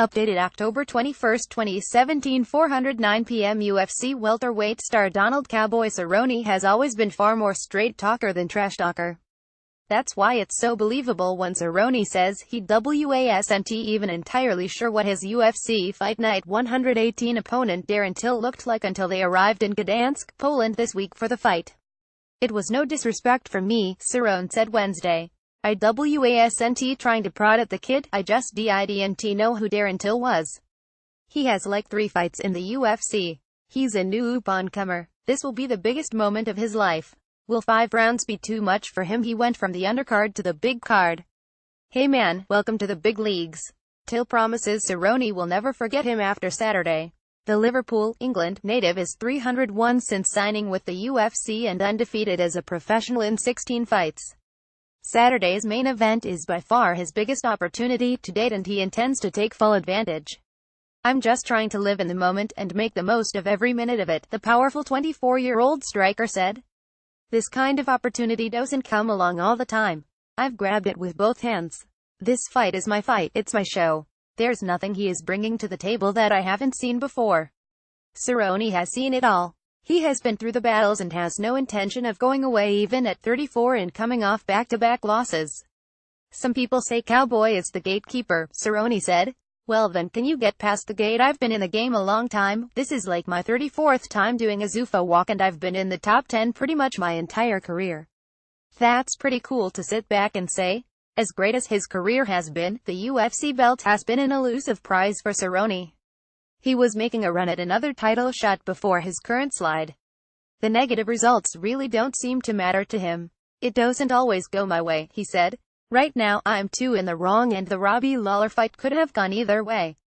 Updated October 21, 2017, 4:09 p.m. UFC welterweight star Donald "Cowboy" Cerrone has always been far more straight talker than trash talker. That's why it's so believable when Cerrone says he wasn't even entirely sure what his UFC Fight Night 118 opponent Darren Till looked like until they arrived in Gdansk, Poland this week for the fight. "It was no disrespect for me," Cerrone said Wednesday. "I wasn't trying to prod at the kid, I just didn't know who Darren Till was. He has like 3 fights in the UFC. He's a new up-and-comer. This will be the biggest moment of his life. Will 5 rounds be too much for him? He went from the undercard to the big card. Hey man, welcome to the big leagues." Till promises Cerrone will never forget him after Saturday. The Liverpool, England, native is 301 since signing with the UFC and undefeated as a professional in 16 fights. Saturday's main event is by far his biggest opportunity to date and he intends to take full advantage. "I'm just trying to live in the moment and make the most of every minute of it," the powerful 24-year-old striker said. "This kind of opportunity doesn't come along all the time. I've grabbed it with both hands. This fight is my fight, it's my show. There's nothing he is bringing to the table that I haven't seen before." Cerrone has seen it all. He has been through the battles and has no intention of going away even at 34 and coming off back-to-back losses. "Some people say Cowboy is the gatekeeper," Cerrone said. "Well then, can you get past the gate? I've been in the game a long time. This is like my 34th time doing a Zuffa walk and I've been in the top 10 pretty much my entire career. That's pretty cool to sit back and say." As great as his career has been, the UFC belt has been an elusive prize for Cerrone. He was making a run at another title shot before his current slide. "The negative results really don't seem to matter to him. It doesn't always go my way," he said. "Right now, I'm 2 in the wrong and the Robbie Lawler fight could have gone either way.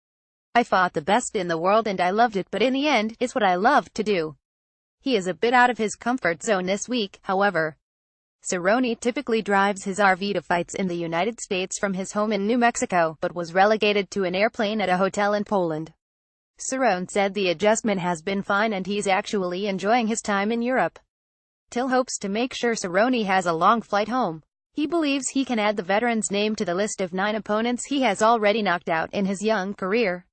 I fought the best in the world and I loved it, but in the end, it's what I love to do." He is a bit out of his comfort zone this week, however. Cerrone typically drives his RV to fights in the United States from his home in New Mexico, but was relegated to an airplane at a hotel in Poland. Cerrone said the adjustment has been fine and he's actually enjoying his time in Europe. Till hopes to make sure Cerrone has a long flight home. He believes he can add the veteran's name to the list of 9 opponents he has already knocked out in his young career.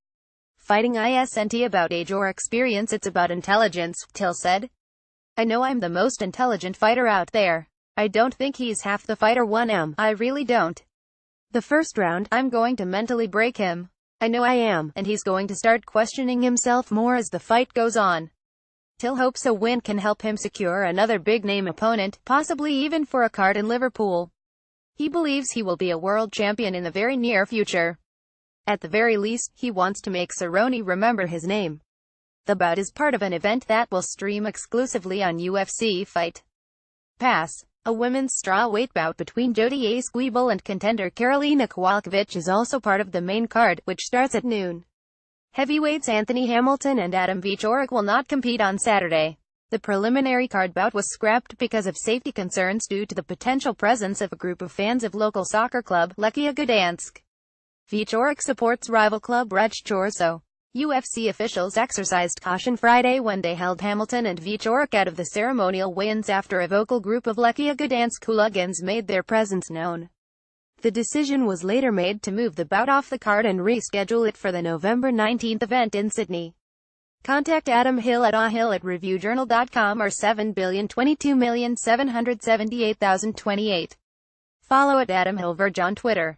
"Fighting isn't about age or experience, it's about intelligence," Till said. "I know I'm the most intelligent fighter out there. I don't think he's half the fighter 1 I really don't. The first round, I'm going to mentally break him. I know I am, and he's going to start questioning himself more as the fight goes on." Till hopes a win can help him secure another big-name opponent, possibly even for a card in Liverpool. He believes he will be a world champion in the very near future. At the very least, he wants to make Cerrone remember his name. The bout is part of an event that will stream exclusively on UFC Fight Pass. A women's strawweight bout between Jodie Squeebel and contender Karolina Kowalkiewicz is also part of the main card, which starts at noon. Heavyweights Anthony Hamilton and Adam Wieczorek will not compete on Saturday. The preliminary card bout was scrapped because of safety concerns due to the potential presence of a group of fans of local soccer club, Lechia Gdansk. Wieczorek supports rival club Lech Chorzów. UFC officials exercised caution Friday when they held Hamilton and Wieczorek out of the ceremonial weigh-ins after a vocal group of Lechia Gdansk hooligans made their presence known. The decision was later made to move the bout off the card and reschedule it for the November 19 event in Sydney. Contact Adam Hill at ahill@reviewjournal.com or 7,022,778,028. Follow at Adam Hill Verge on Twitter.